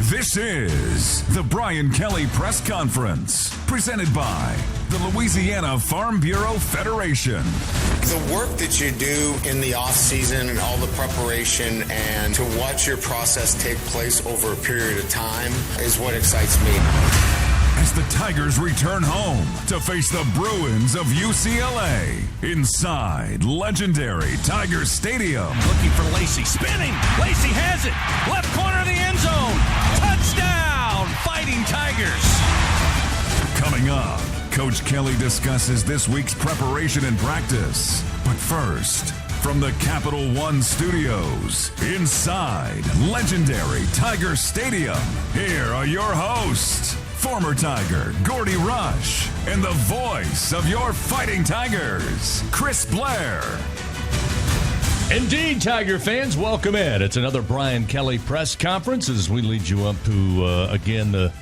This is the Brian Kelly Press Conference, presented by the Louisiana Farm Bureau Federation. The work that you do in the off season and all the preparation and to watch your process take place over a period of time is what excites me. As the Tigers return home to face the Bruins of UCLA inside legendary Tiger Stadium. Looking for Lacey, spinning. Lacey has it. Left corner of the end zone. Touchdown, Fighting Tigers. Coming up, Coach Kelly discusses this week's preparation and practice. But first, from the Capital One Studios, inside legendary Tiger Stadium, here are your hosts, former Tiger Gordy Rush, and the voice of your Fighting Tigers, Chris Blair. Indeed, Tiger fans, welcome in. It's another Brian Kelly press conference as we lead you up to, again, the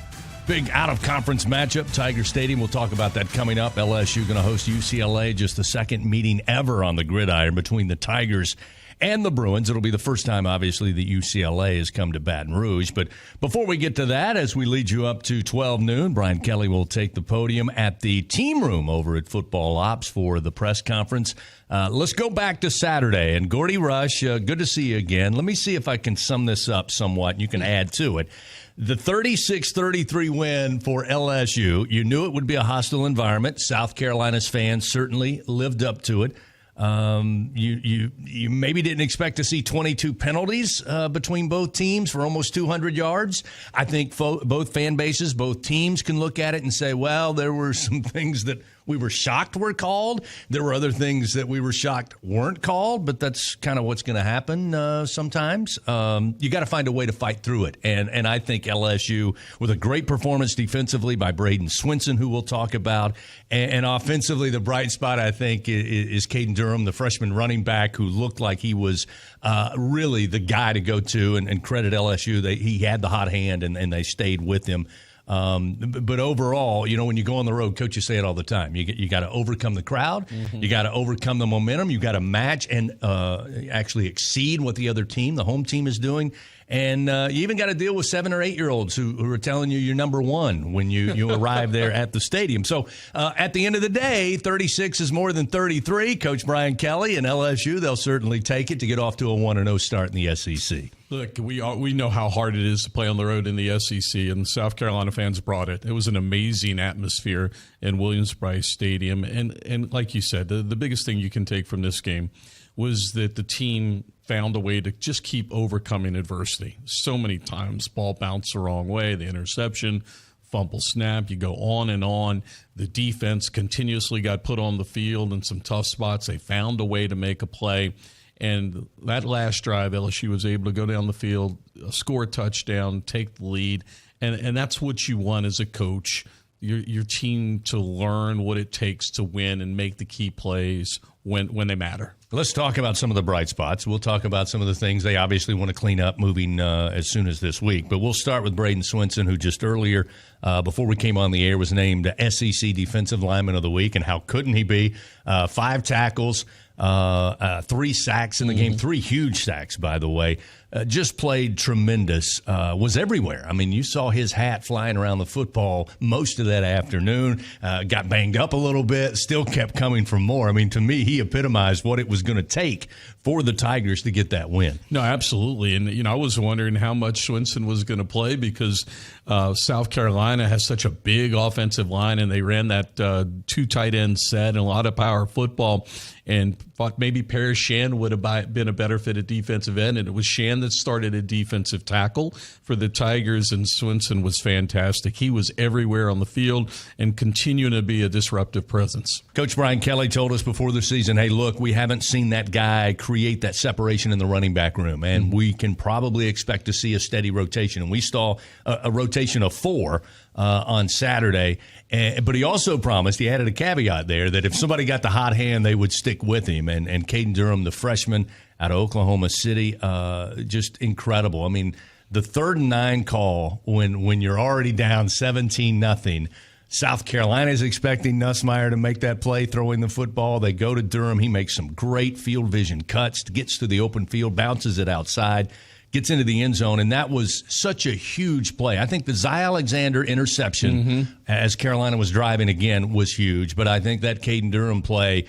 big out-of-conference matchup, Tiger Stadium. We'll talk about that coming up. LSU going to host UCLA, just the second meeting ever on the gridiron between the Tigers and the Bruins. It'll be the first time, obviously, that UCLA has come to Baton Rouge. But before we get to that, as we lead you up to 12 noon, Brian Kelly will take the podium at the team room over at Football Ops for the press conference. Let's go back to Saturday. And Gordy Rush, good to see you again. Let me see if I can sum this up somewhat, and you can add to it. The 36-33 win for LSU, you knew it would be a hostile environment. South Carolina's fans certainly lived up to it. You maybe didn't expect to see 22 penalties between both teams for almost 200 yards. I think both fan bases, both teams can look at it and say, well, there were some things that we were shocked were called. There were other things that we were shocked weren't called, but that's kind of what's going to happen sometimes. You got to find a way to fight through it. And I think LSU, with a great performance defensively by Braden Swinson, who we'll talk about, and offensively, the bright spot, I think, is Caden Durham, the freshman running back, who looked like he was really the guy to go to, and credit LSU. He had the hot hand, and they stayed with him. But overall, you know, when you go on the road, coaches say it all the time. You got to overcome the crowd. Mm-hmm. You got to overcome the momentum. You got to match and actually exceed what the other team, the home team, is doing. And you even got to deal with 7 or 8 year olds who are telling you you're number one when you arrive there at the stadium. So at the end of the day, 36 is more than 33. Coach Brian Kelly and LSU, they'll certainly take it to get off to a 1-0 start in the SEC. Look, we know how hard it is to play on the road in the SEC, and South Carolina fans brought it. It was an amazing atmosphere in Williams-Brice Stadium. And like you said, the biggest thing you can take from this game was that the team found a way to just keep overcoming adversity. So many times, ball bounced the wrong way, the interception, fumble snap, you go on and on. The defense continuously got put on the field in some tough spots. They found a way to make a play. And that last drive, LSU was able to go down the field, score a touchdown, take the lead. And that's what you want as a coach, your team to learn what it takes to win and make the key plays when they matter. Let's talk about some of the bright spots. We'll talk about some of the things they obviously want to clean up moving as soon as this week. But we'll start with Braden Swinson, who just earlier, before we came on the air, was named SEC Defensive Lineman of the Week. And how couldn't he be? 5 tackles, 3 sacks in the game, 3 huge sacks, by the way. Just played tremendous, was everywhere. I mean, you saw his hat flying around the football most of that afternoon, got banged up a little bit, still kept coming for more. I mean, to me, he epitomized what it was going to take for the Tigers to get that win. No, absolutely. And, you know, I was wondering how much Swinson was going to play because South Carolina has such a big offensive line, and they ran that 2 tight end set and a lot of power football, and thought maybe Paris Shan would have been a better fit at defensive end, and it was Shan that started at defensive tackle for the Tigers, and Swinson was fantastic. He was everywhere on the field and continuing to be a disruptive presence. Coach Brian Kelly told us before the season, hey, look, we haven't seen that guy create that separation in the running back room, and we can probably expect to see a steady rotation. And we saw a rotation of 4 on Saturday. But he also promised, he added a caveat there, that if somebody got the hot hand, they would stick with him. And Caden Durham, the freshman out of Oklahoma City, just incredible. I mean, the 3rd and 9 call when you're already down 17-0, South Carolina is expecting Nussmeier to make that play, throwing the football. They go to Durham. He makes some great field vision cuts, gets to the open field, bounces it outside. gets into the end zone, and that was such a huge play. I think the Zy Alexander interception, as Carolina was driving again, was huge. But I think that Caden Durham play,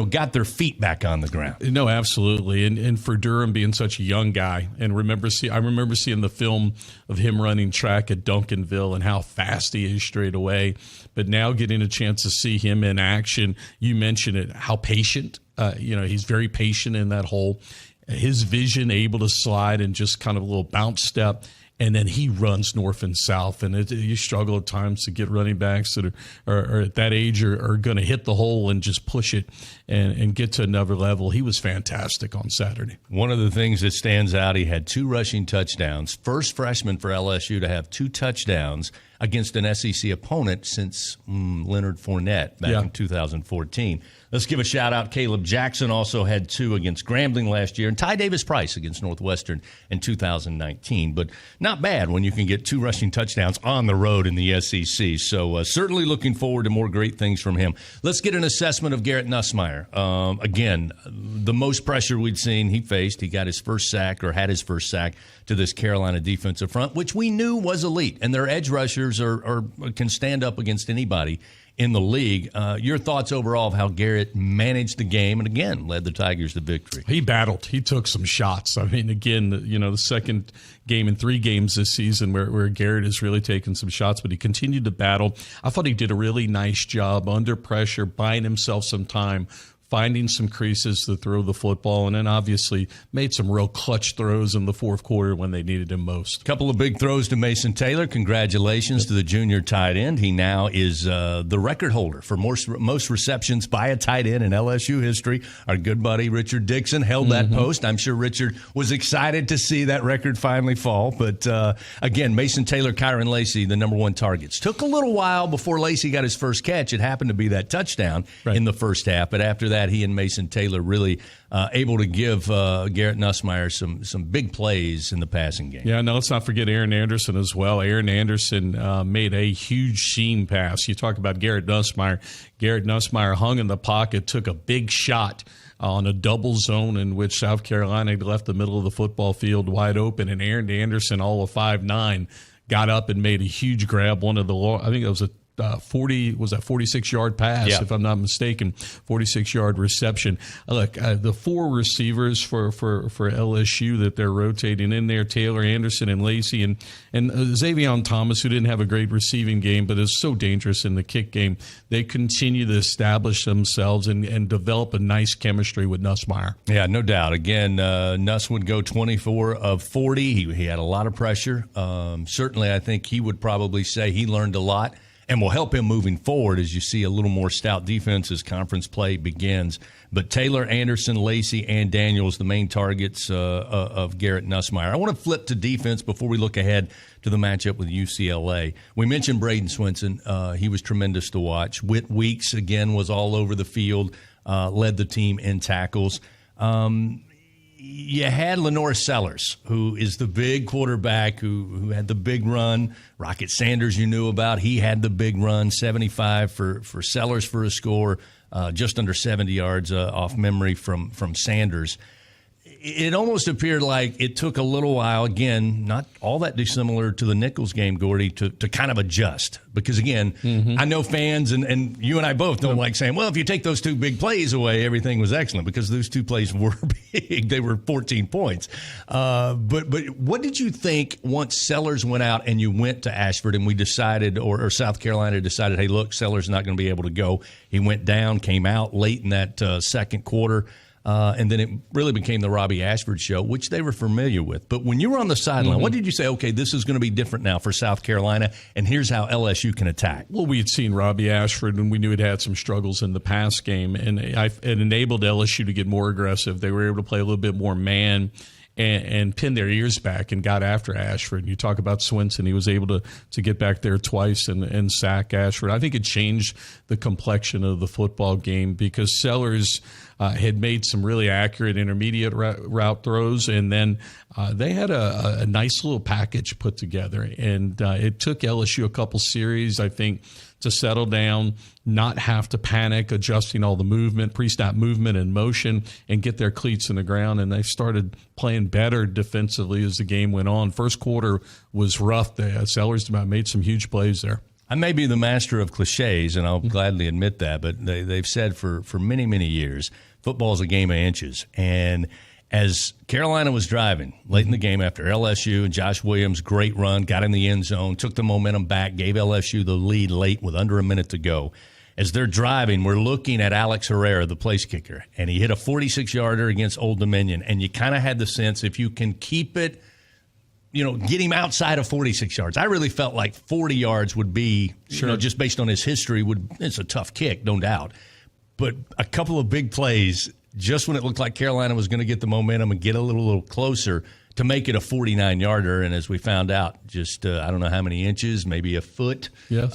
got their feet back on the ground. No, absolutely. And for Durham being such a young guy, and I remember seeing the film of him running track at Duncanville and how fast he is straight away. But now getting a chance to see him in action, you mentioned it, how patient. He's very patient in that hole. His vision, able to slide and just kind of a little bounce step. And then he runs north and south, and you struggle at times to get running backs that are at that age are going to hit the hole and just push it and get to another level. He was fantastic on Saturday. One of the things that stands out, he had 2 rushing touchdowns. First freshman for LSU to have 2 touchdowns against an SEC opponent since Leonard Fournette back in 2014. Let's give a shout-out. Caleb Jackson also had 2 against Grambling last year, and Ty Davis-Price against Northwestern in 2019. But not bad when you can get 2 rushing touchdowns on the road in the SEC. So certainly looking forward to more great things from him. Let's get an assessment of Garrett Nussmeier. Again, the most pressure we'd seen he faced. He got his first sack, or had his first sack, to this Carolina defensive front, which we knew was elite. And their edge rushers can stand up against anybody in the league. Your thoughts overall of how Garrett managed the game and, again, led the Tigers to victory? He battled. He took some shots. I mean, again, the second game in 3 games this season where Garrett has really taken some shots, but he continued to battle. I thought he did a really nice job under pressure, buying himself some time, finding some creases to throw the football, and then obviously made some real clutch throws in the fourth quarter when they needed him most. A couple of big throws to Mason Taylor. Congratulations to the junior tight end. He now is the record holder for most receptions by a tight end in LSU history. Our good buddy Richard Dixon held that post. I'm sure Richard was excited to see that record finally fall. But again, Mason Taylor, Kyron Lacey, the number 1 targets. Took a little while before Lacey got his first catch. It happened to be that touchdown in the first half. But after that, he and Mason Taylor really able to give Garrett Nussmeier some big plays in the passing game. Yeah, no, let's not forget Aaron Anderson as well. Aaron Anderson made a huge seam pass. You talk about Garrett Nussmeier. Garrett Nussmeier hung in the pocket, took a big shot on a double zone in which South Carolina had left the middle of the football field wide open, and Aaron Anderson, all of 5'9", got up and made a huge grab. I think it was a 46-yard pass, if I'm not mistaken, 46-yard reception. Look, the 4 receivers for LSU that they're rotating in there, Taylor, Anderson, and Lacey, and Xavion Thomas, who didn't have a great receiving game but is so dangerous in the kick game, they continue to establish themselves and develop a nice chemistry with Nussmeier. Yeah, no doubt. Again, Nuss would go 24 of 40. He had a lot of pressure. Certainly, I think he would probably say he learned a lot, and will help him moving forward as you see a little more stout defense as conference play begins. But Taylor, Anderson, Lacey, and Daniels, the main targets of Garrett Nussmeier. I want to flip to defense before we look ahead to the matchup with UCLA. We mentioned Braden Swinson. He was tremendous to watch. Whit Weeks, again, was all over the field, led the team in tackles. You had Lenore Sellers, who is the big quarterback who had the big run. Rocket Sanders you knew about. He had the big run, 75 for Sellers for a score, just under 70 yards off memory from Sanders. It almost appeared like it took a little while, again, not all that dissimilar to the Nichols game, Gordy, to kind of adjust. Because, again, I know fans, and you and I both don't like saying, well, if you take those 2 big plays away, everything was excellent, because those 2 plays were big. They were 14 points. But what did you think once Sellers went out and you went to Ashford and we decided, or South Carolina decided, hey, look, Sellers not going to be able to go. He went down, came out late in that second quarter. And then it really became the Robbie Ashford show, which they were familiar with. But when you were on the sideline, what did you say, okay, this is going to be different now for South Carolina, and here's how LSU can attack? Well, we had seen Robbie Ashford, and we knew he'd had some struggles in the pass game, and it enabled LSU to get more aggressive. They were able to play a little bit more man and pin their ears back and got after Ashford. You talk about Swinson. He was able to get back there twice and sack Ashford. I think it changed the complexion of the football game because Sellers had made some really accurate intermediate route throws, and then they had a nice little package put together. And it took LSU a couple series, I think, to settle down, not have to panic, adjusting all the movement, pre-snap movement and motion, and get their cleats in the ground. And they started playing better defensively as the game went on. First quarter was rough. Sellers made some huge plays there. I may be the master of cliches, and I'll gladly admit that, but they've said for many, many years, football is a game of inches. And as Carolina was driving late in the game after LSU and Josh Williams, great run, got in the end zone, took the momentum back, gave LSU the lead late with under a minute to go. As they're driving, we're looking at Alex Herrera, the place kicker, and he hit a 46-yarder against Old Dominion. And you kind of had the sense if you can keep it, get him outside of 46 yards. I really felt like 40 yards would be, just based on his history, it's a tough kick, no doubt. But a couple of big plays, just when it looked like Carolina was going to get the momentum and get a little closer to make it a 49-yarder. And as we found out, just I don't know how many inches, maybe a foot. Yes.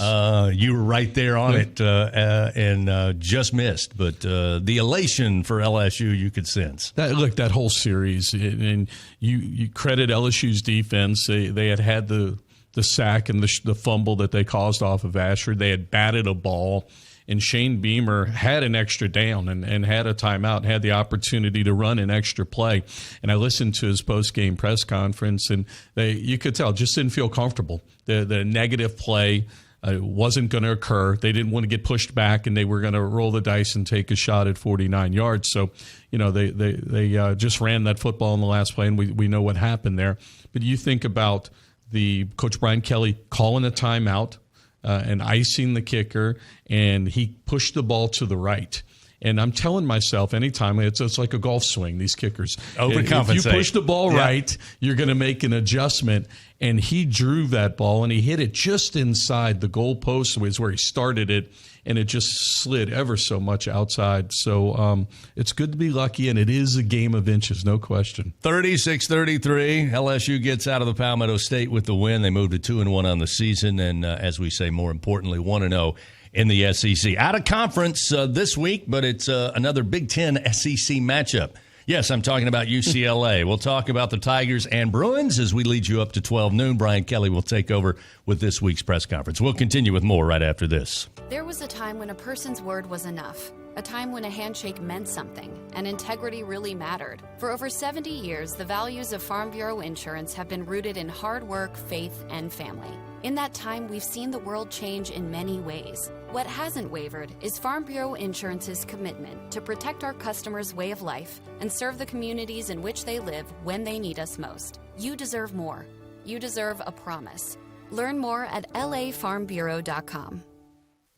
You were right there on it and just missed. But the elation for LSU you could sense. That whole series, and you credit LSU's defense. They had the sack and the fumble that they caused off of Asher. They had batted a ball. And Shane Beamer had an extra down and had a timeout, had the opportunity to run an extra play. And I listened to his post-game press conference, and you could tell just didn't feel comfortable. The negative play wasn't going to occur. They didn't want to get pushed back, and they were going to roll the dice and take a shot at 49 yards. So, they just ran that football in the last play, and we know what happened there. But you think about the Coach Brian Kelly calling a timeout, and icing the kicker, and he pushed the ball to the right. And I'm telling myself anytime, it's like a golf swing, these kickers. Overcompensate. If you push the ball right, you're going to make an adjustment. And he drew that ball, and he hit it just inside the goalpost, was where he started it, and it just slid ever so much outside. So it's good to be lucky, and it is a game of inches, no question. 36-33, LSU gets out of the Palmetto State with the win. They moved to 2-1 on the season, and as we say, more importantly, 1-0 in the SEC. Out of conference this week, but it's another Big Ten SEC matchup. Yes, I'm talking about UCLA. We'll talk about the Tigers and Bruins as we lead you up to 12 noon. Brian Kelly will take over with this week's press conference. We'll continue with more right after this. There was a time when a person's word was enough. A time when a handshake meant something, and integrity really mattered. For over 70 years, the values of Farm Bureau Insurance have been rooted in hard work, faith, and family. In that time, we've seen the world change in many ways. What hasn't wavered is Farm Bureau Insurance's commitment to protect our customers' way of life and serve the communities in which they live when they need us most. You deserve more. You deserve a promise. Learn more at lafarmbureau.com.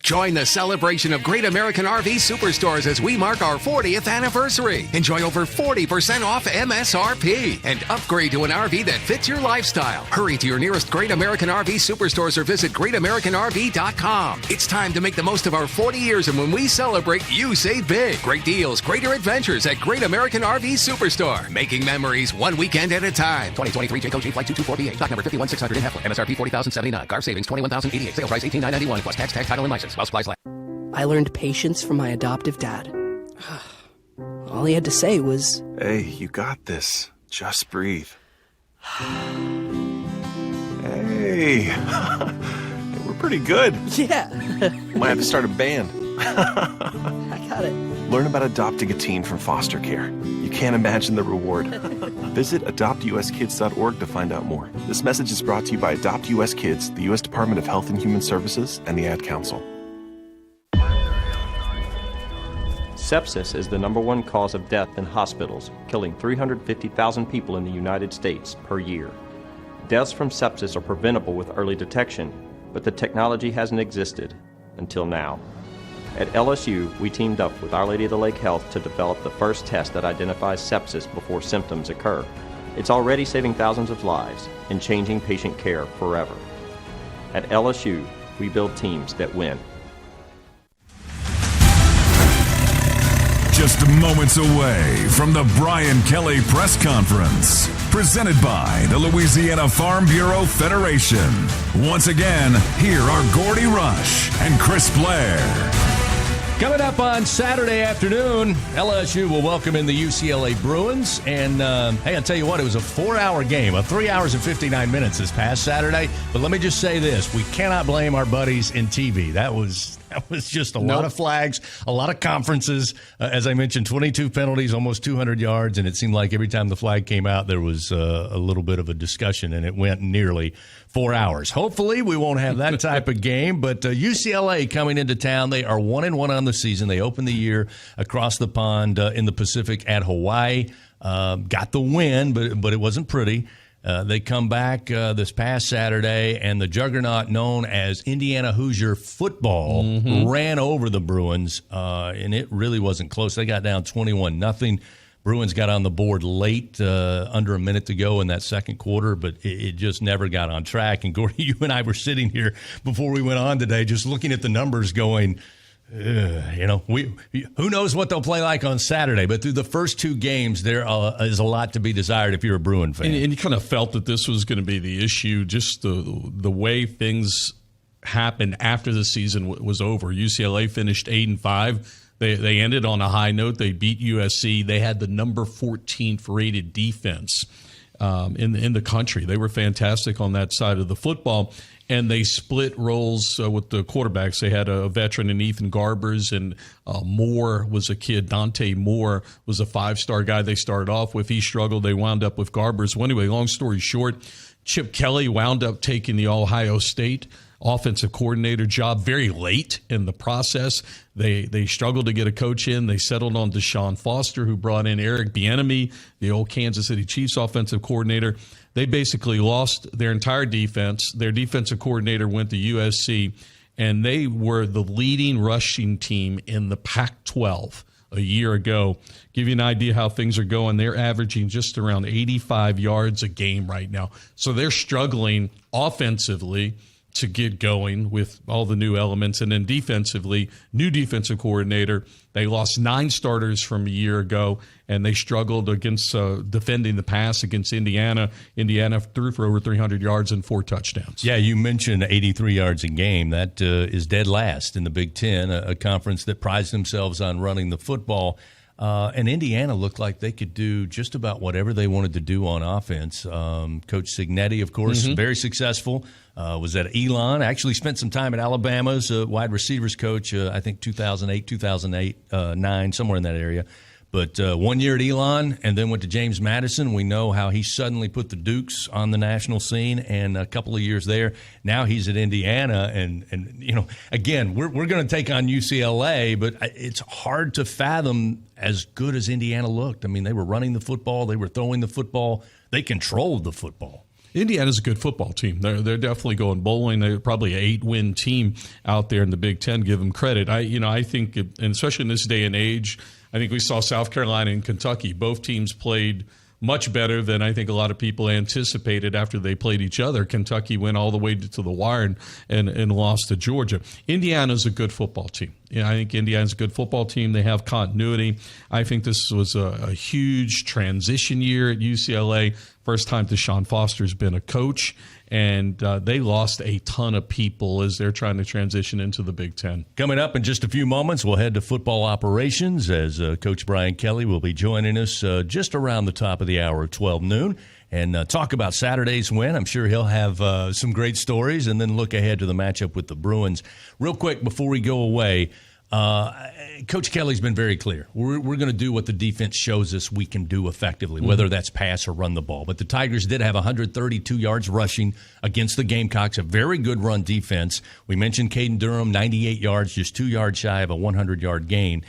Join the celebration of Great American RV Superstores as we mark our 40th anniversary. Enjoy over 40% off MSRP and upgrade to an RV that fits your lifestyle. Hurry to your nearest Great American RV Superstores or visit greatamericanrv.com. It's time to make the most of our 40 years, and when we celebrate, you save big. Great deals, greater adventures at Great American RV Superstore. Making memories one weekend at a time. 2023 Jayco J Flight 224BA. Stock number 51600 in Hefler. MSRP $40,079. Car savings $21,088. Sale price $18,991 plus tax, title, and license. I learned patience from my adoptive dad. All he had to say was, "Hey, you got this. Just breathe." Hey, we're pretty good. yeah. Might have to start a band. I got it. Learn about adopting a teen from foster care. You can't imagine the reward. Visit adoptuskids.org to find out more. This message is brought to you by Adopt US Kids, the U.S. Department of Health and Human Services, and the Ad Council. Sepsis is the number one cause of death in hospitals, killing 350,000 people in the United States per year. Deaths from sepsis are preventable with early detection, but the technology hasn't existed until now. At LSU, we teamed up with Our Lady of the Lake Health to develop the first test that identifies sepsis before symptoms occur. It's already saving thousands of lives and changing patient care forever. At LSU, we build teams that win. Just moments away from the Brian Kelly press conference, presented by the Louisiana Farm Bureau Federation. Once again, here are Gordy Rush and Chris Blair. Coming up on Saturday afternoon, LSU will welcome in the UCLA Bruins. And, hey, I'll tell you what, it was a 4-hour game, 3 hours and 59 minutes this past Saturday. But let me just say this. We cannot blame our buddies in TV. That was just a lot of flags, a lot of conferences. As I mentioned, 22 penalties, almost 200 yards. And it seemed like every time the flag came out, there was a little bit of a discussion, and it went nearly 4 hours. Hopefully, we won't have that type of game. But UCLA coming into town, they are 1-1 on the season. They opened the year across the pond in the Pacific at Hawaii. Got the win, but it wasn't pretty. They come back this past Saturday, and the juggernaut known as Indiana Hoosier football ran over the Bruins, and it really wasn't close. They got down 21-0. Bruins got on the board late, under a minute to go in that second quarter, but it just never got on track. And Gordy, you and I were sitting here before we went on today just looking at the numbers going, who knows what they'll play like on Saturday, but through the first two games, there is a lot to be desired if you're a Bruin fan. And you kind of felt that this was going to be the issue, just the way things happened after the season was over. UCLA finished 8-5. They ended on a high note. They beat USC. They had the number 14th rated defense in the country. They were fantastic on that side of the football. And they split roles with the quarterbacks. They had a veteran in Ethan Garbers, and Moore was a kid. Dante Moore was a 5-star guy they started off with. He struggled. They wound up with Garbers. Well, anyway, long story short, Chip Kelly wound up taking the Ohio State offensive coordinator job very late in the process. They struggled to get a coach in. They settled on Deshaun Foster, who brought in Eric Bieniemy, the old Kansas City Chiefs offensive coordinator. They basically lost their entire defense. Their defensive coordinator went to USC, and they were the leading rushing team in the Pac-12 a year ago. Give you an idea how things are going. They're averaging just around 85 yards a game right now. So they're struggling offensively to get going with all the new elements. And then defensively, new defensive coordinator. They lost 9 starters from a year ago, and they struggled against defending the pass against Indiana. Indiana threw for over 300 yards and 4 touchdowns. Yeah, you mentioned 83 yards a game. That is dead last in the Big Ten, a conference that prides themselves on running the football. And Indiana looked like they could do just about whatever they wanted to do on offense. Coach Cignetti, of course, very successful. Was at Elon. Actually spent some time at Alabama's wide receivers coach, I think 2009, somewhere in that area. But 1 year at Elon and then went to James Madison. We know how he suddenly put the Dukes on the national scene, and a couple of years there. Now he's at Indiana. And again, we're going to take on UCLA, but it's hard to fathom as good as Indiana looked. I mean, they were running the football. They were throwing the football. They controlled the football. Indiana's a good football team. They're definitely going bowling. They're probably an 8-win team out there in the Big Ten. Give them credit. I think, and especially in this day and age, I think we saw South Carolina and Kentucky. Both teams played much better than I think a lot of people anticipated after they played each other. Kentucky went all the way to the wire and lost to Georgia. Indiana's a good football team. I think Indiana's a good football team. They have continuity. I think this was a huge transition year at UCLA. First time Deshaun Foster's been a coach, and they lost a ton of people as they're trying to transition into the Big Ten. Coming up in just a few moments, we'll head to football operations as Coach Brian Kelly will be joining us just around the top of the hour at 12 noon and talk about Saturday's win. I'm sure he'll have some great stories, and then look ahead to the matchup with the Bruins. Real quick, before we go away, Coach Kelly's been very clear. We're going to do what the defense shows us we can do effectively, whether that's pass or run the ball. But the Tigers did have 132 yards rushing against the Gamecocks, a very good run defense. We mentioned Caden Durham, 98 yards, just 2 yards shy of a 100-yard gain.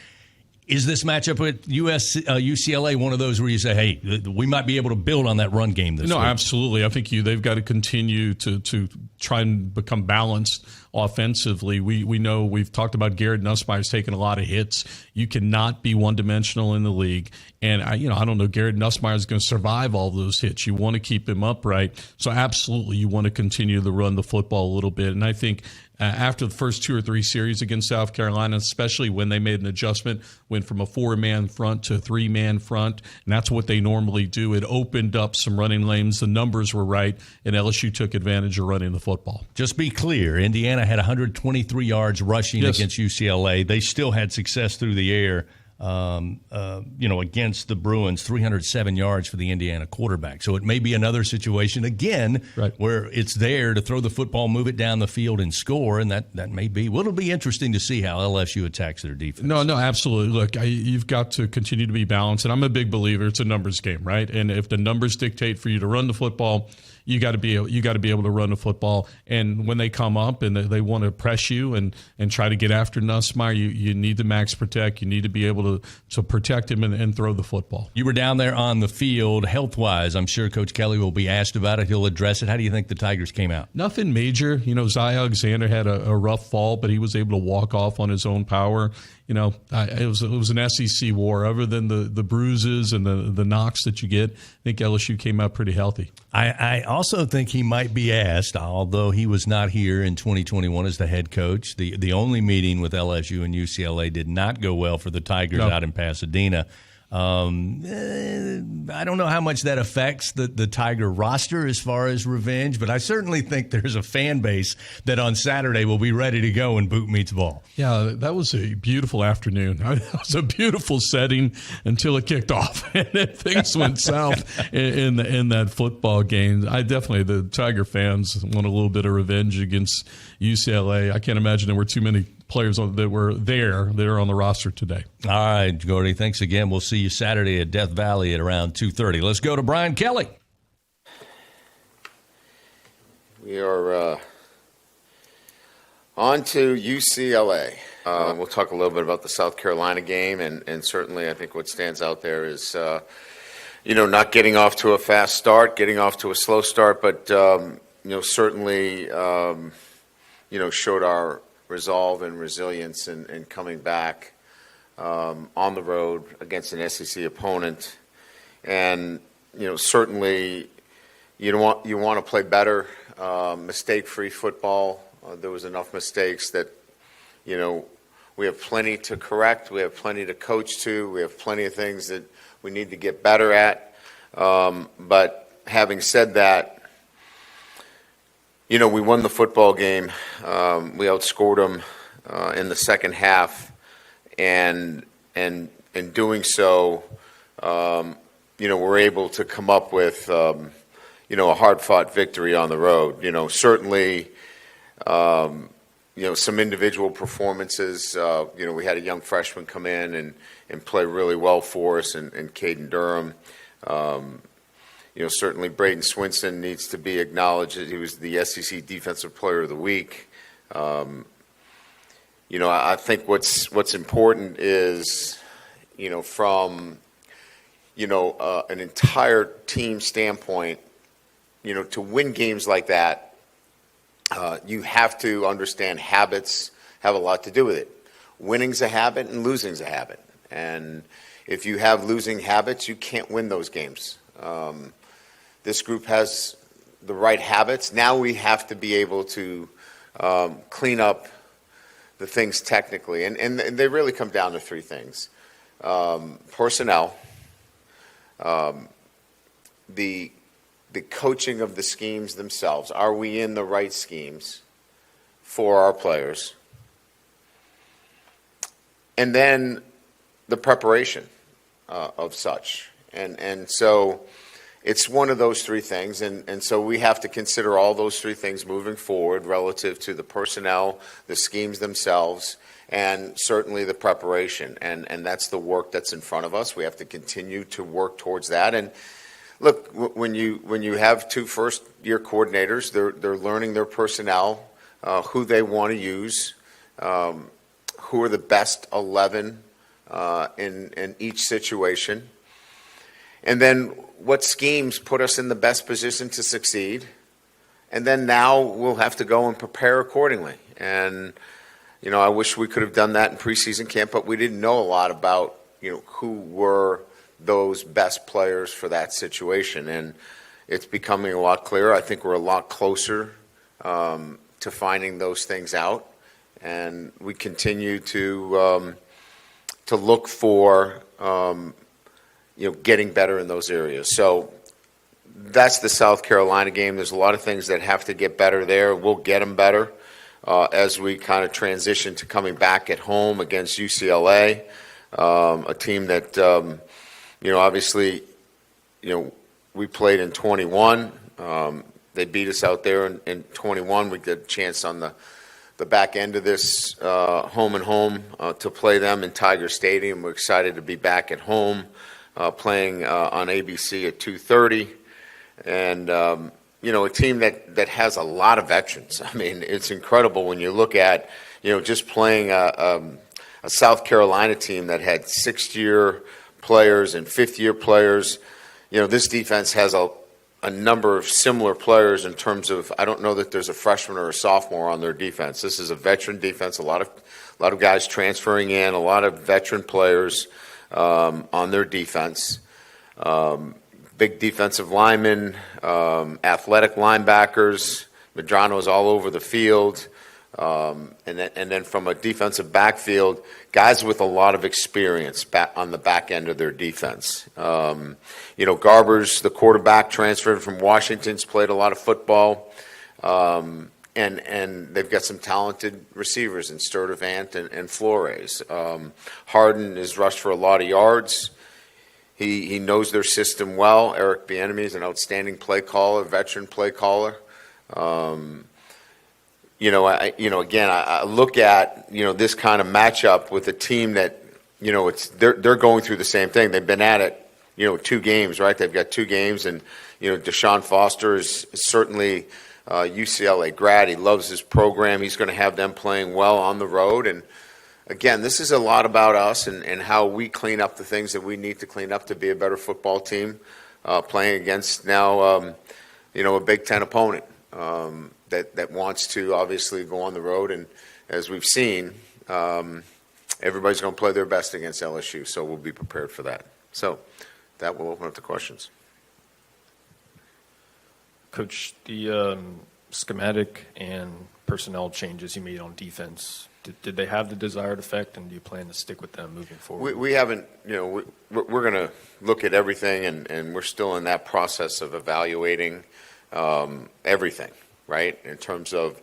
Is this matchup with UCLA one of those where you say, hey, we might be able to build on that run game this week? No, absolutely. I think they've got to continue to try and become balanced offensively. We know we've talked about Garrett Nussmeier's taking a lot of hits. You cannot be one-dimensional in the league. And, I don't know, Garrett Nussmeier is going to survive all those hits. You want to keep him upright. So, absolutely, you want to continue to run the football a little bit. And I think after the first 2 or 3 series against South Carolina, especially when they made an adjustment, went from a 4-man front to a 3-man front, and that's what they normally do. It opened up some running lanes. The numbers were right, and LSU took advantage of running the football. Just be clear, Indiana Indiana had 123 yards rushing against UCLA. They still had success through the air. Against the Bruins, 307 yards for the Indiana quarterback. So it may be another situation again where it's there to throw the football, move it down the field, and score, and that may be. Well, it'll be interesting to see how LSU attacks their defense. No, absolutely. Look, you've got to continue to be balanced, and I'm a big believer it's a numbers game, right? And if the numbers dictate for you to run the football, you got to be able to run the football. And when they come up and they want to press you and try to get after Nussmeier, you need to max protect. You need to be able to protect him and throw the football. You were down there on the field health-wise. I'm sure Coach Kelly will be asked about it. He'll address it. How do you think the Tigers came out? Nothing major. Zy Alexander had a rough fall, but he was able to walk off on his own power. It was an SEC war. Other than the bruises and the knocks that you get, I think LSU came out pretty healthy. I also think he might be asked, although he was not here in 2021 as the head coach. The only meeting with LSU and UCLA did not go well for the Tigers out in Pasadena. I don't know how much that affects the Tiger roster as far as revenge, but I certainly think there's a fan base that on Saturday will be ready to go when boot meets ball. Yeah, that was a beautiful afternoon. That was a beautiful setting until it kicked off and things went south in that football game. The Tiger fans want a little bit of revenge against UCLA. I can't imagine there were too many players that were there that are on the roster today. All right, Gordy, thanks again. We'll see you Saturday at Death Valley at around 2:30. Let's go to Brian Kelly. We are on to UCLA. We'll talk a little bit about the South Carolina game, and certainly I think what stands out there is, not getting off to a fast start, getting off to a slow start, but, certainly, showed our resolve and resilience in coming back on the road against an SEC opponent. And, certainly you want to play better, mistake-free football. There was enough mistakes that, we have plenty to correct. We have plenty to coach to. We have plenty of things that we need to get better at. But having said that, we won the football game. We outscored them in the second half, and in doing so, we're able to come up with a hard-fought victory on the road. Certainly, some individual performances. We had a young freshman come in and play really well for us, and Caden Durham. Certainly Braden Swinson needs to be acknowledged. He was the SEC Defensive Player of the Week. I think what's important is, from, an entire team standpoint, to win games like that, you have to understand habits have a lot to do with it. Winning's a habit and losing's a habit. And if you have losing habits, you can't win those games. This group has the right habits. Now we have to be able to clean up the things technically. And they really come down to three things. Personnel, the coaching of the schemes themselves. Are we in the right schemes for our players? And then the preparation of such. And so it's one of those three things, and so we have to consider all those three things moving forward relative to the personnel, the schemes themselves, and certainly the preparation. And that's the work that's in front of us. We have to continue to work towards that. And look, when you have two first-year coordinators, they're learning their personnel, who they want to use, who are the best 11 in each situation. And then what schemes put us in the best position to succeed. And then now we'll have to go and prepare accordingly. And, I wish we could have done that in preseason camp, but we didn't know a lot about, who were those best players for that situation. And it's becoming a lot clearer. I think we're a lot closer to finding those things out. And we continue to look for getting better in those areas. So that's the South Carolina game. There's a lot of things that have to get better there. We'll get them better. as we kind of transition to coming back at home against UCLA, a team that, obviously, we played in 21. They beat us out there in 21. We get a chance on the back end of this home and home to play them in Tiger Stadium. We're excited to be back at home playing on ABC at 2:30. And, a team that has a lot of veterans. I mean, it's incredible when you look at, just playing a South Carolina team that had 6th-year players and 5th-year players. This defense has a number of similar players in terms of, I don't know that there's a freshman or a sophomore on their defense. This is a veteran defense, a lot of guys transferring in, a lot of veteran players on their defense. Big defensive linemen, athletic linebackers, Medrano's all over the field. And then from a defensive backfield, guys with a lot of experience on the back end of their defense. Garbers, the quarterback, transferred from Washington's played a lot of football. And they've got some talented receivers in Sturdivant and Flores. Harden is rushed for a lot of yards. He knows their system well. Eric Bieniemy is an outstanding play caller, veteran play caller. Again, I look at, this kind of matchup with a team that, they're going through the same thing. They've been at it, 2 games, right? They've got 2 games, and, Deshaun Foster is certainly UCLA grad. He loves his program. He's going to have them playing well on the road. And, again, this is a lot about us and how we clean up the things that we need to clean up to be a better football team, playing against now, a Big Ten opponent. That wants to obviously go on the road, and as we've seen, everybody's going to play their best against LSU, so we'll be prepared for that. So that will open up the questions. Coach, the schematic and personnel changes you made on defense, did they have the desired effect, and do you plan to stick with them moving forward? We haven't, we're going to look at everything, and we're still in that process of evaluating everything. Right, in terms of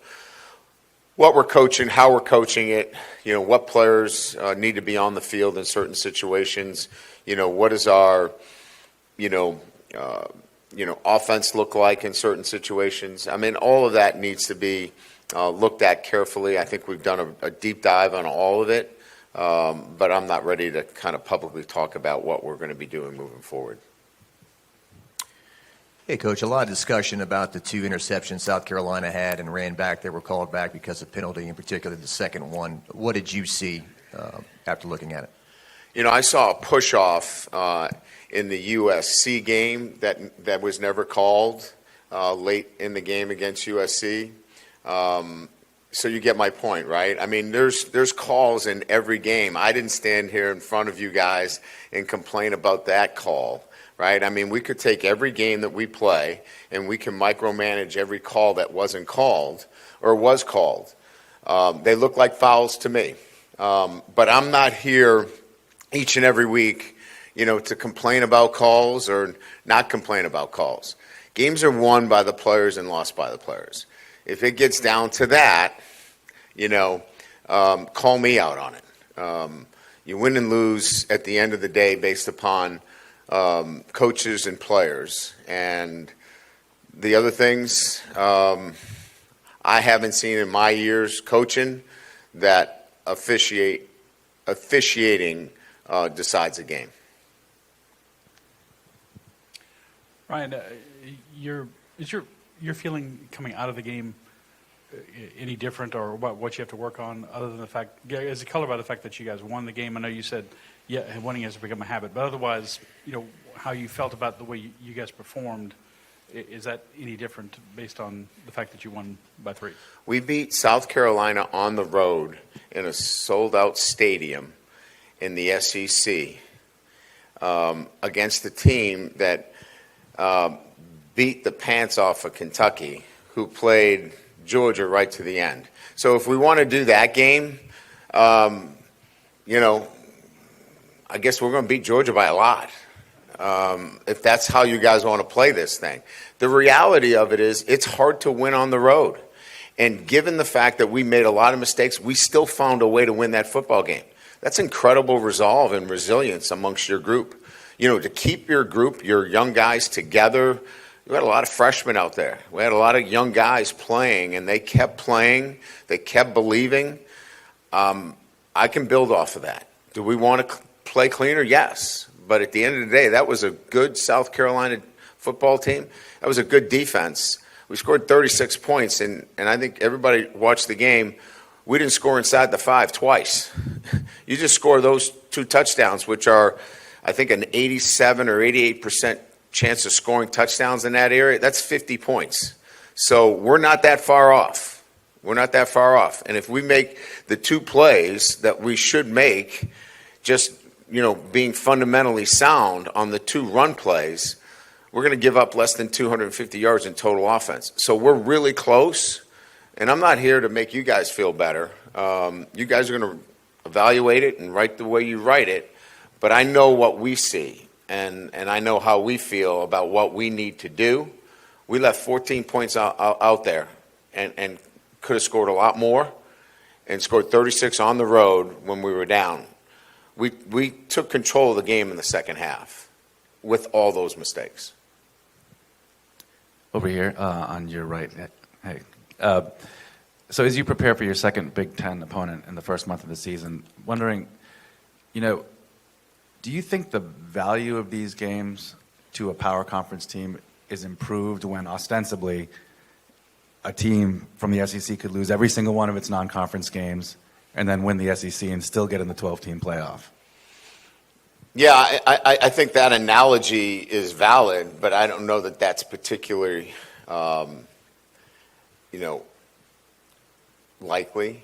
what we're coaching, how we're coaching it, what players need to be on the field in certain situations, what does our, offense look like in certain situations. I mean, all of that needs to be looked at carefully. I think we've done a deep dive on all of it, but I'm not ready to kind of publicly talk about what we're going to be doing moving forward. Hey, Coach, a lot of discussion about the 2 interceptions South Carolina had and ran back. They were called back because of penalty, in particular the second one. What did you see after looking at it? I saw a push-off in the USC game that was never called late in the game against USC. So you get my point, right? I mean, there's calls in every game. I didn't stand here in front of you guys and complain about that call. Right? I mean, we could take every game that we play and we can micromanage every call that wasn't called or was called. They look like fouls to me. But I'm not here each and every week, to complain about calls or not complain about calls. Games are won by the players and lost by the players. If it gets down to that, call me out on it. You win and lose at the end of the day based upon coaches and players, and the other things I haven't seen in my years coaching that officiating decides a game. Ryan, is your feeling coming out of the game any different, or what you have to work on, other than the fact, is it colored by the fact that you guys won the game? I know you said, winning has become a habit, but otherwise, how you felt about the way you guys performed, is that any different based on the fact that you won by 3? We beat South Carolina on the road in a sold-out stadium in the SEC against the team that beat the pants off of Kentucky, who played Georgia right to the end. So if we want to do that game, I guess we're going to beat Georgia by a lot. If that's how you guys want to play this thing. The reality of it is it's hard to win on the road. And given the fact that we made a lot of mistakes, we still found a way to win that football game. That's incredible resolve and resilience amongst your group. To keep your group, your young guys together. We had a lot of freshmen out there. We had a lot of young guys playing, and they kept playing. They kept believing. I can build off of that. Do we want to play cleaner? Yes. But at the end of the day, that was a good South Carolina football team. That was a good defense. We scored 36 points, and I think everybody watched the game. We didn't score inside the 5 twice. You just score those 2 touchdowns, which are, I think, an 87 or 88% chance of scoring touchdowns in that area. That's 50 points. So we're not that far off. We're not that far off. And if we make the 2 plays that we should make, just, being fundamentally sound on the 2 run plays, we're going to give up less than 250 yards in total offense. So we're really close, and I'm not here to make you guys feel better. You guys are going to evaluate it and write the way you write it, but I know what we see, and I know how we feel about what we need to do. We left 14 points out there and could have scored a lot more and scored 36 on the road when we were down. We took control of the game in the second half with all those mistakes. Over here on your right. Hey. So as you prepare for your second Big Ten opponent in the first month of the season, wondering, do you think the value of these games to a power conference team is improved when ostensibly a team from the SEC could lose every single one of its non-conference games and then win the SEC and still get in the 12-team playoff? Yeah, I think that analogy is valid, but I don't know that that's particularly, likely,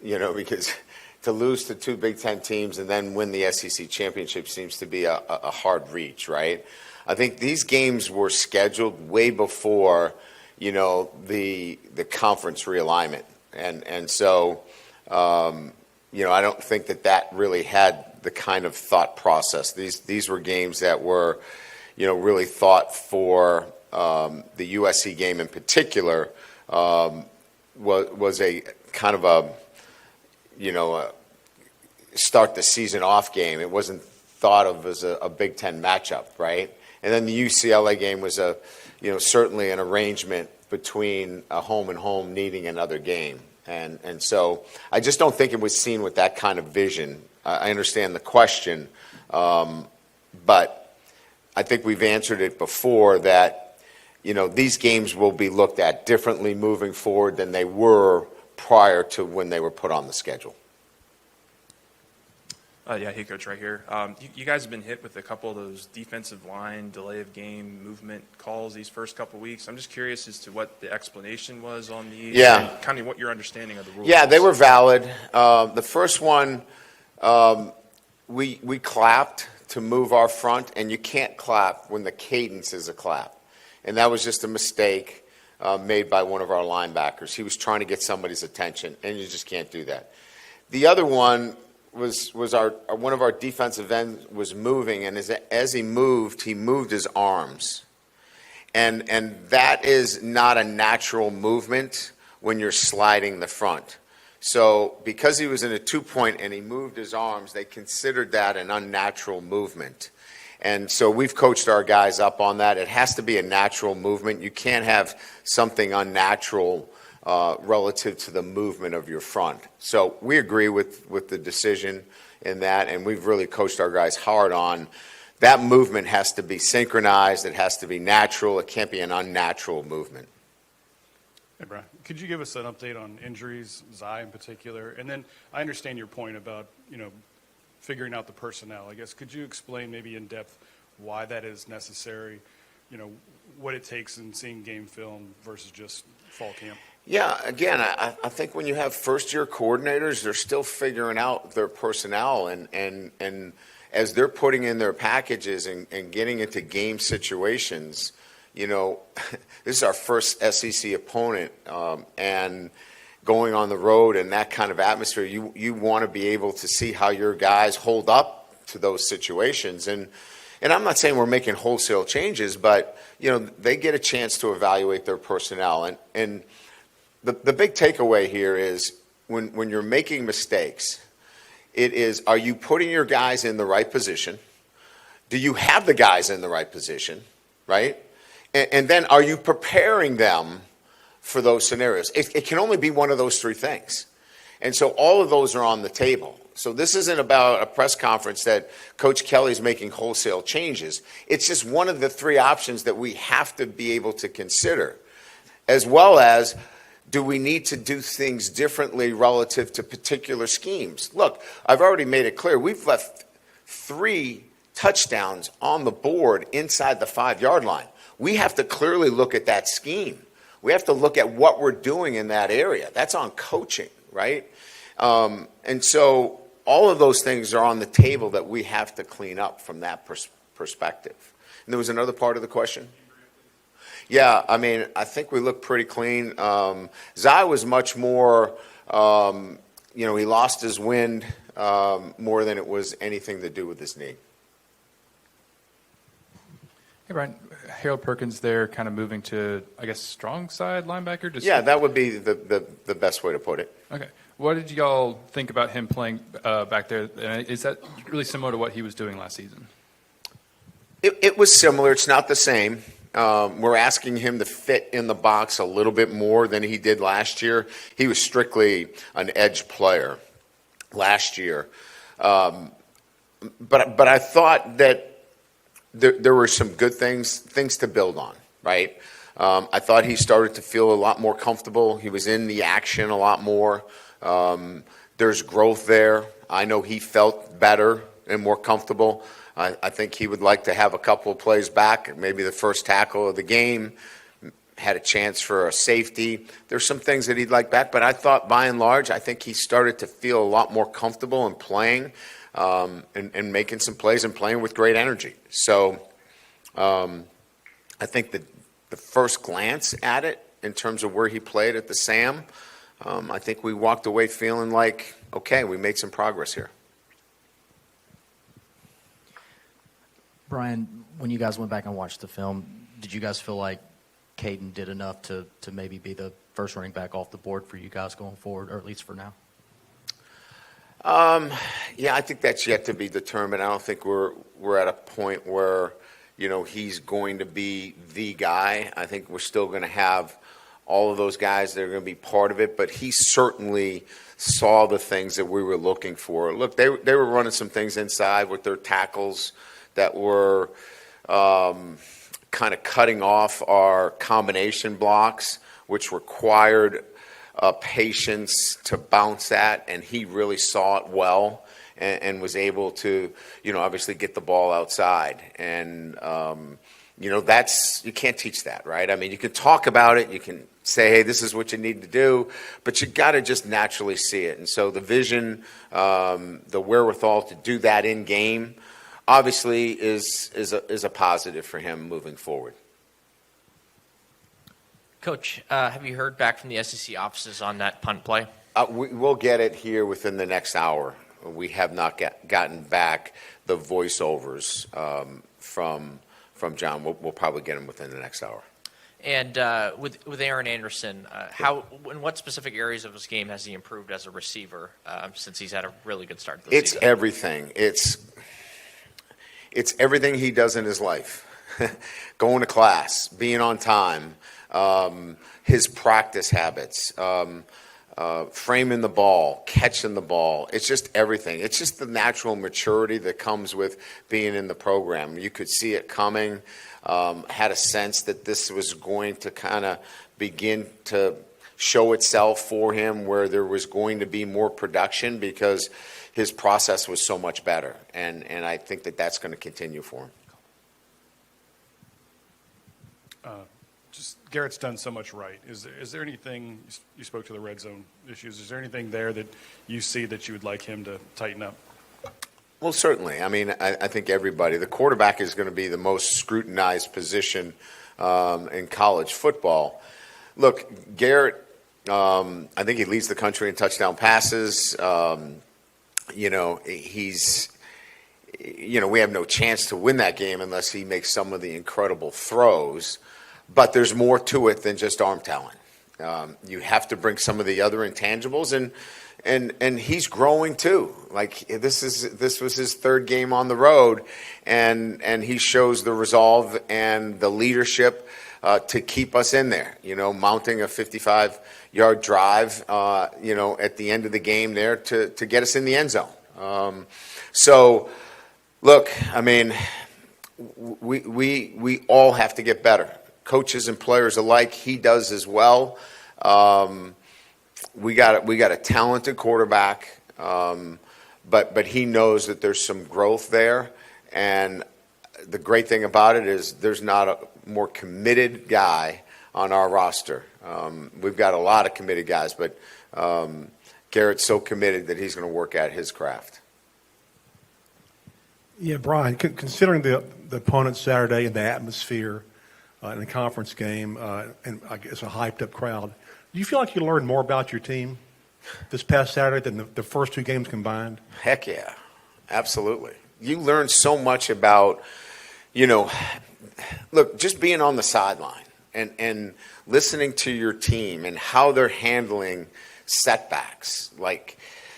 because to lose to 2 Big Ten teams and then win the SEC championship seems to be a hard reach, right? I think these games were scheduled way before, the conference realignment, and so, I don't think that really had the kind of thought process. These were games that were, really thought for. The USC game in particular was a kind of a start the season off game. It wasn't thought of as a Big Ten matchup, right? And then the UCLA game was certainly an arrangement between a home and home needing another game. And so I just don't think it was seen with that kind of vision. I understand the question, but I think we've answered it before that, these games will be looked at differently moving forward than they were prior to when they were put on the schedule. Hey, Coach, right here. You guys have been hit with a couple of those defensive line, delay of game, movement calls these first couple of weeks. I'm just curious as to what the explanation was on these and kind of what your understanding of the rules. Yeah, they were valid. The first one, we clapped to move our front, and you can't clap when the cadence is a clap. And that was just a mistake made by one of our linebackers. He was trying to get somebody's attention, and you just can't do that. The other one was one of our defensive ends was moving, and as he moved his arms. And that is not a natural movement when you're sliding the front. So because he was in a 2-point and he moved his arms, they considered that an unnatural movement. And so we've coached our guys up on that. It has to be a natural movement. You can't have something unnatural relative to the movement of your front. So we agree with the decision in that, and we've really coached our guys hard on that movement has to be synchronized. It has to be natural. It can't be an unnatural movement. Hey, Brian, could you give us an update on injuries, Zai in particular? And then I understand your point about, figuring out the personnel. I guess, could you explain maybe in depth why that is necessary, what it takes in seeing game film versus just fall camp? Yeah, again, I think when you have first-year coordinators, they're still figuring out their personnel, and as they're putting in their packages and getting into game situations, this is our first SEC opponent, and going on the road in that kind of atmosphere, you want to be able to see how your guys hold up to those situations. And I'm not saying we're making wholesale changes, but, they get a chance to evaluate their personnel. And the big takeaway here is when you're making mistakes, it is, are you putting your guys in the right position? Do you have the guys in the right position, right? And then are you preparing them for those scenarios? It can only be one of those three things. And so all of those are on the table. So this isn't about a press conference that Coach Kelly's making wholesale changes. It's just one of the three options that we have to be able to consider, as well as, do we need to do things differently relative to particular schemes? Look, I've already made it clear. We've left 3 touchdowns on the board inside the 5-yard line. We have to clearly look at that scheme. We have to look at what we're doing in that area. That's on coaching, right? And so all of those things are on the table that we have to clean up from that perspective. And there was another part of the question? Yeah, I mean, I think we look pretty clean. Zai was much more, he lost his wind more than it was anything to do with his knee. Hey, Brian. Harold Perkins there, kind of moving to, I guess, strong side linebacker? Yeah, that would be the best way to put it. Okay. What did y'all think about him playing back there? Is that really similar to what he was doing last season? It was similar. It's not the same. We're asking him to fit in the box a little bit more than he did last year. He was strictly an edge player last year. But I thought that there were some good things to build on, right? I thought he started to feel a lot more comfortable. He was in the action a lot more. There's growth there. I know he felt better and more comfortable. I think he would like to have a couple of plays back, maybe the first tackle of the game, had a chance for a safety. There's some things that he'd like back, but I thought by and large, I think he started to feel a lot more comfortable in playing and making some plays and playing with great energy. So I think that the first glance at it in terms of where he played at the SAM, I think we walked away feeling like, okay, we made some progress here. Brian, when you guys went back and watched the film, did you guys feel like Caden did enough to maybe be the first running back off the board for you guys going forward, or at least for now? Yeah, I think that's yet to be determined. I don't think we're at a point where, he's going to be the guy. I think we're still going to have all of those guys that are going to be part of it, but he certainly saw the things that we were looking for. Look, they were running some things inside with their tackles that were kind of cutting off our combination blocks, which required patience to bounce at, and he really saw it well and was able to, obviously get the ball outside. And, that's, you can't teach that, right? I mean, you can talk about it, you can say, hey, this is what you need to do, but you got to just naturally see it. And so the vision, the wherewithal to do that in game, obviously is a positive for him moving forward. Coach, have you heard back from the SEC offices on that punt play? We'll get it here within the next hour. We have not gotten back the voiceovers from John. We'll probably get them within the next hour. And with Aaron Anderson, in what specific areas of his game has he improved as a receiver since he's had a really good start to the season? It's everything. It's everything he does in his life. Going to class, being on time, his practice habits, framing the ball, catching the ball. It's just everything. It's just the natural maturity that comes with being in the program. You could see it coming, had a sense that this was going to kind of begin to show itself for him, where there was going to be more production because his process was so much better. And I think that that's going to continue for him. Garrett's done so much right. Is there anything, you spoke to the red zone issues, is there anything there that you see that you would like him to tighten up? Well, certainly. I mean, I think everybody, the quarterback is going to be the most scrutinized position in college football. Look, Garrett, I think he leads the country in touchdown passes. We have no chance to win that game unless he makes some of the incredible throws. But there's more to it than just arm talent. You have to bring some of the other intangibles, and he's growing too. Like this was his third game on the road, and he shows the resolve and the leadership to keep us in there. Mounting a 55-yard drive, at the end of the game there to get us in the end zone. So, look, I mean, we all have to get better. Coaches and players alike. He does as well. We got a talented quarterback, but he knows that there's some growth there. And the great thing about it is there's not a more committed guy on our roster. We've got a lot of committed guys, but Garrett's so committed that he's going to work at his craft. Yeah, Brian, considering the opponent Saturday and the atmosphere in the conference game, and I guess a hyped-up crowd, do you feel like you learned more about your team this past Saturday than the first two games combined? Heck yeah, absolutely. You learn so much about, look, just being on the sideline and listening to your team and how they're handling setbacks, like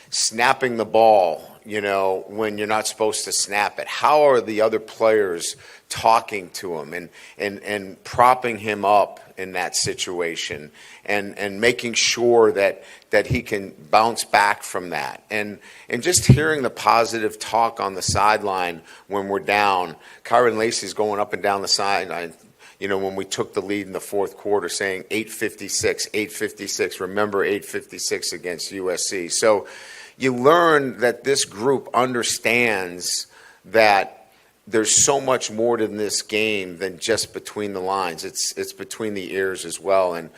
snapping the ball, when you're not supposed to snap it. How are the other players talking to him and propping him up in that situation and making sure that he can bounce back from that. And just hearing the positive talk on the sideline when we're down. Kyron Lacey's going up and down the sideline, when we took the lead in the fourth quarter, saying 8:56, remember 8:56 against USC. So you learn that this group understands that there's so much more to this game than just between the lines. It's between the ears as well. And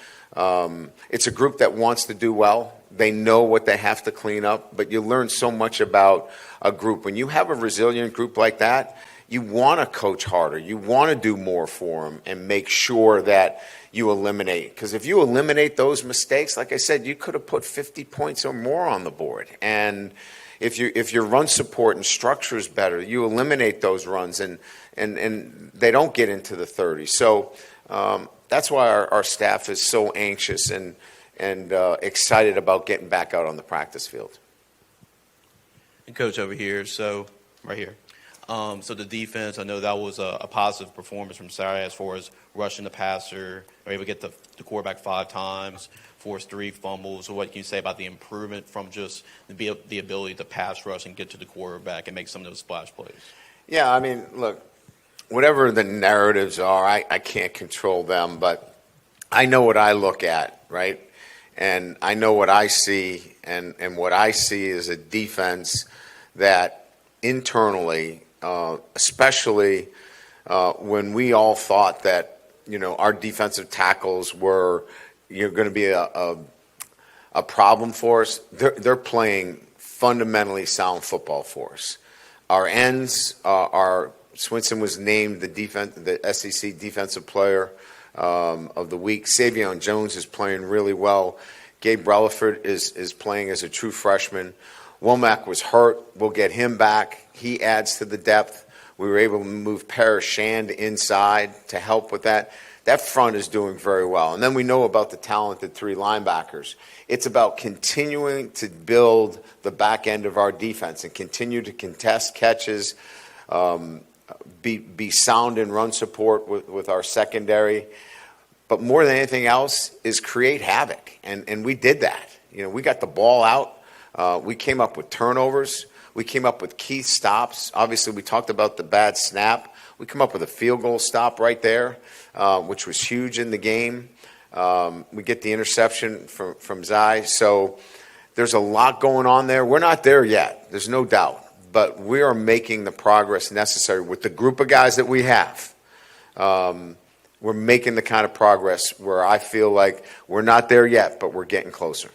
it's a group that wants to do well. They know what they have to clean up, but you learn so much about a group. When you have a resilient group like that, you want to coach harder. You want to do more for them and make sure that you eliminate. Because if you eliminate those mistakes, like I said, you could have put 50 points or more on the board. And if your run support and structure is better, you eliminate those runs and they don't get into the 30s. So that's why our staff is so anxious and excited about getting back out on the practice field. And Coach over here, so right here. So the defense, I know that was a positive performance from Saturday as far as rushing the passer, were able to get the quarterback 5 times, forced 3 fumbles. So what can you say about the improvement from just the ability to pass rush and get to the quarterback and make some of those splash plays? Yeah, I mean, look, whatever the narratives are, I can't control them, but I know what I look at, right? And I know what I see, and what I see is a defense that internally, especially when we all thought that, our defensive tackles were going to be a problem for us, they're playing fundamentally sound football for us. Our ends, Swinson was named the SEC Defensive Player of the Week. Savion Jones is playing really well. Gabe Relaford is playing as a true freshman. Womack was hurt. We'll get him back. He adds to the depth. We were able to move Parrish Shand inside to help with that. That front is doing very well. And then we know about the talented 3 linebackers. It's about continuing to build the back end of our defense and continue to contest catches, be sound in run support with our secondary. But more than anything else is create havoc. And we did that. We got the ball out. We came up with turnovers. We came up with key stops. Obviously, we talked about the bad snap. We come up with a field goal stop right there, which was huge in the game. We get the interception from Zai. So there's a lot going on there. We're not there yet. There's no doubt. But we are making the progress necessary with the group of guys that we have. We're making the kind of progress where I feel like we're not there yet, but we're getting closer.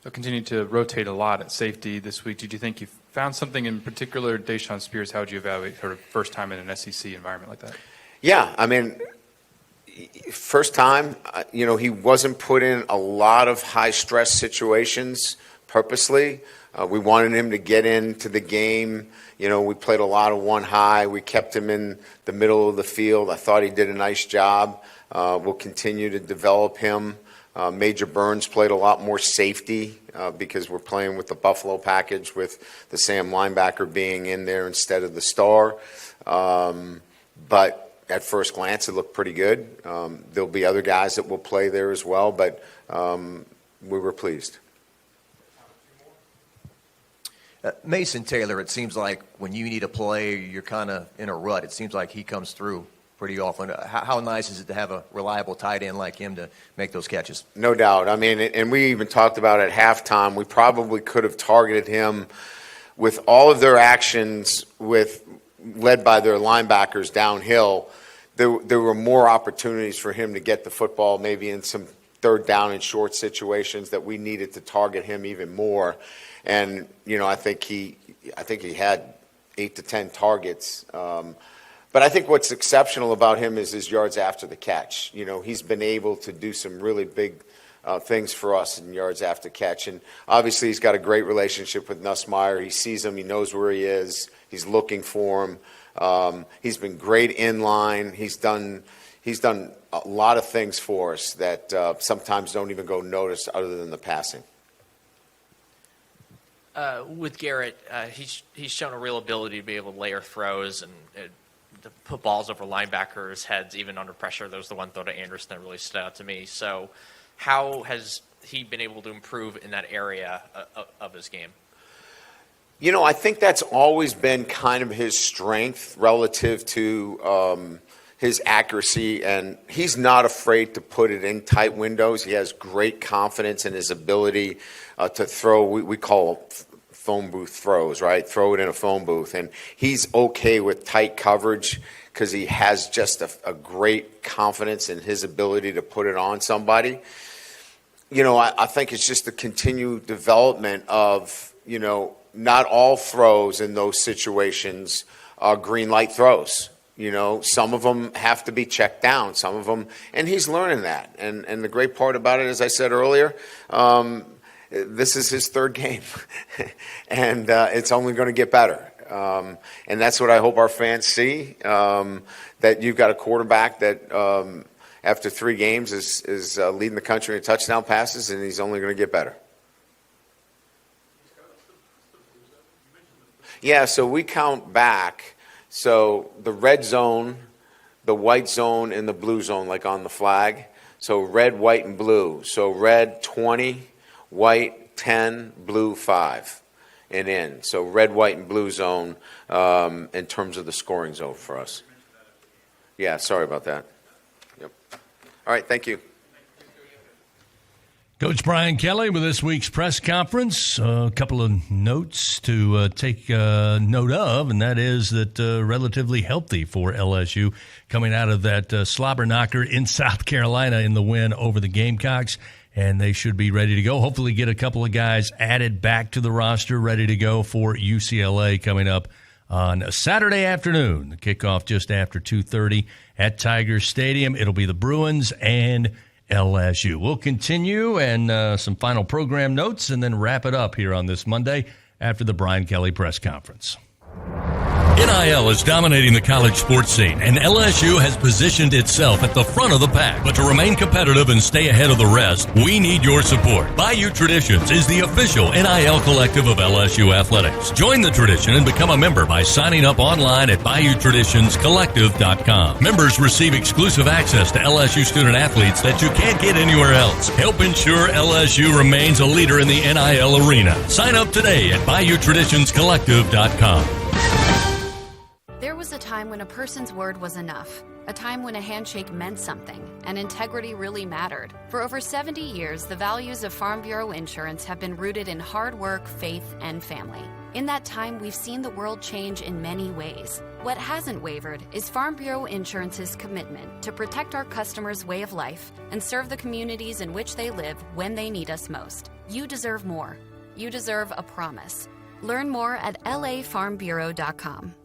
So continue to rotate a lot at safety this week. Did you think you found something in particular? Deshaun Spears, how would you evaluate sort of first time in an SEC environment like that? Yeah, I mean, first time, he wasn't put in a lot of high-stress situations purposely. We wanted him to get into the game. We played a lot of one high. We kept him in the middle of the field. I thought he did a nice job. We'll continue to develop him. Major Burns played a lot more safety because we're playing with the Buffalo package with the Sam linebacker being in there instead of the star. But at first glance, it looked pretty good. There'll be other guys that will play there as well, but we were pleased. Mason Taylor, it seems like when you need a play, you're kind of in a rut. It seems like he comes through pretty often. How nice is it to have a reliable tight end like him to make those catches? No doubt. I mean, and we even talked about at halftime, we probably could have targeted him with all of their actions led by their linebackers downhill. There were more opportunities for him to get the football, maybe in some third down and short situations that we needed to target him even more. And, I think he had 8 to 10 targets. But I think what's exceptional about him is his yards after the catch. He's been able to do some really big things for us in yards after catch. And obviously he's got a great relationship with Nussmeier. He sees him. He knows where he is. He's looking for him. He's been great in line. He's done a lot of things for us that sometimes don't even go noticed other than the passing. With Garrett, he's shown a real ability to be able to layer throws and to put balls over linebackers' heads even under pressure. That was the one throw to Anderson that really stood out to me. So how has he been able to improve in that area of his game? I think that's always been kind of his strength relative to his accuracy, and he's not afraid to put it in tight windows. He has great confidence in his ability to throw. We call phone booth throws, right? Throw it in a phone booth. And he's okay with tight coverage because he has just a great confidence in his ability to put it on somebody. I think it's just the continued development of, not all throws in those situations are green light throws. Some of them have to be checked down, some of them, and he's learning that. And the great part about it, as I said earlier, this is his third game, and it's only going to get better. And that's what I hope our fans see, that you've got a quarterback that after 3 games is leading the country in touchdown passes, and he's only going to get better. Yeah, so we count back. So the red zone, the white zone, and the blue zone, like on the flag. So red, white, and blue. So red 20, white 10, blue 5, and in. So red, white, and blue zone in terms of the scoring zone for us. Yeah, sorry about that. Yep. All right, thank you. Coach Brian Kelly with this week's press conference. A couple of notes to take note of, and that is that relatively healthy for LSU coming out of that slobber knocker in South Carolina in the win over the Gamecocks, and they should be ready to go. Hopefully get a couple of guys added back to the roster, ready to go for UCLA coming up on a Saturday afternoon. The kickoff just after 2:30 at Tiger Stadium. It'll be the Bruins and LSU. We'll continue and some final program notes and then wrap it up here on this Monday after the Brian Kelly press conference. NIL is dominating the college sports scene, and LSU has positioned itself at the front of the pack. But to remain competitive and stay ahead of the rest, we need your support. Bayou Traditions is the official NIL collective of LSU Athletics. Join the tradition and become a member by signing up online at BayouTraditionsCollective.com. Members receive exclusive access to LSU student athletes that you can't get anywhere else. Help ensure LSU remains a leader in the NIL arena. Sign up today at BayouTraditionsCollective.com. There was a time when a person's word was enough, a time when a handshake meant something, and integrity really mattered. For over 70 years, the values of Farm Bureau Insurance have been rooted in hard work, faith, and family. In that time, we've seen the world change in many ways. What hasn't wavered is Farm Bureau Insurance's commitment to protect our customers' way of life and serve the communities in which they live when they need us most. You deserve more. You deserve a promise. Learn more at lafarmbureau.com.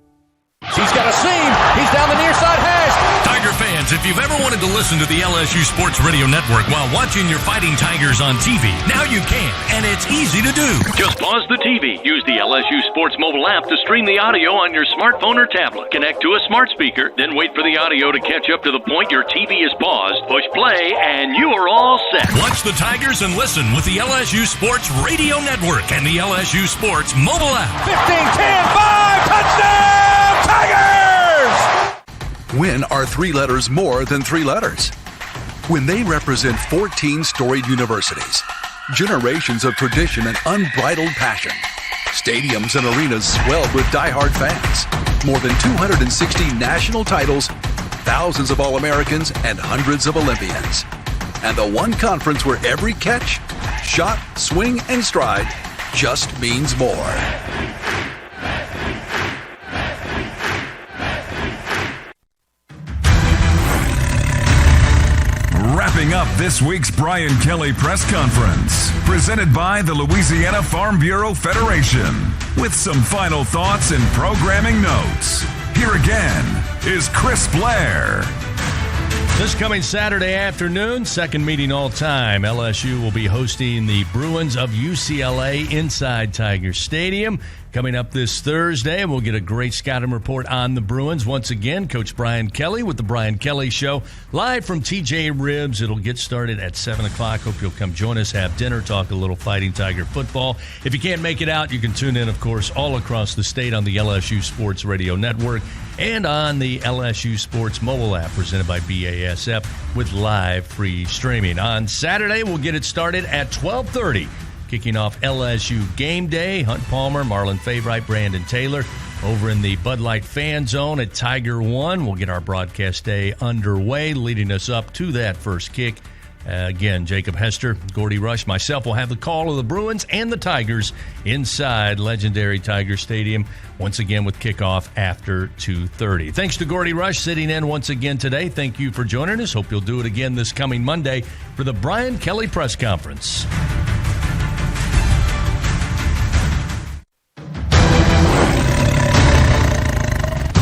He's got a seam. He's down the near side hash. Tiger fans, if you've ever wanted to listen to the LSU Sports Radio Network while watching your Fighting Tigers on TV, now you can, and it's easy to do. Just pause the TV, use the LSU Sports mobile app to stream the audio on your smartphone or tablet. Connect to a smart speaker, then wait for the audio to catch up to the point your TV is paused, push play, and you are all set. Watch the Tigers and listen with the LSU Sports Radio Network and the LSU Sports mobile app. 15, 10, 5, touchdown, Tigers! When are 3 letters more than 3 letters? When they represent 14 storied universities, generations of tradition and unbridled passion, stadiums and arenas swelled with diehard fans, more than 260 national titles, thousands of All-Americans, and hundreds of Olympians. And the one conference where every catch, shot, swing, and stride just means more. Wrapping up this week's Brian Kelly press conference, presented by the Louisiana Farm Bureau Federation, with some final thoughts and programming notes. Here again is Chris Blair. This coming Saturday afternoon, second meeting all time, LSU will be hosting the Bruins of UCLA inside Tiger Stadium. Coming up this Thursday, we'll get a great scouting report on the Bruins. Once again, Coach Brian Kelly with the Brian Kelly Show, live from TJ Ribs. It'll get started at 7 o'clock. Hope you'll come join us, have dinner, talk a little Fighting Tiger football. If you can't make it out, you can tune in, of course, all across the state on the LSU Sports Radio Network and on the LSU Sports mobile app presented by BASF with live free streaming. On Saturday, we'll get it started at 12:30. Kicking off LSU Game Day, Hunt Palmer, Marlon Favorite, Brandon Taylor over in the Bud Light Fan Zone at Tiger One. We'll get our broadcast day underway, leading us up to that first kick. Again, Jacob Hester, Gordy Rush, myself will have the call of the Bruins and the Tigers inside legendary Tiger Stadium, once again with kickoff after 2:30. Thanks to Gordy Rush sitting in once again today. Thank you for joining us. Hope you'll do it again this coming Monday for the Brian Kelly Press Conference.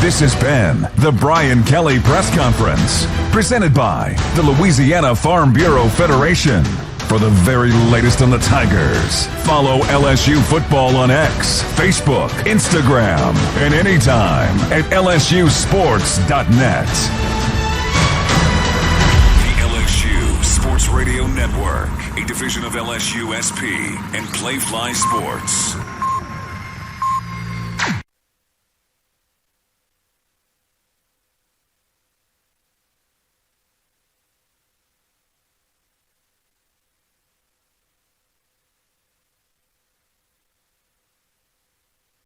This has been the Brian Kelly Press Conference, presented by the Louisiana Farm Bureau Federation. For the very latest on the Tigers, follow LSU football on X, Facebook, Instagram, and anytime at lsusports.net. The LSU Sports Radio Network, a division of LSU SP and Playfly Sports.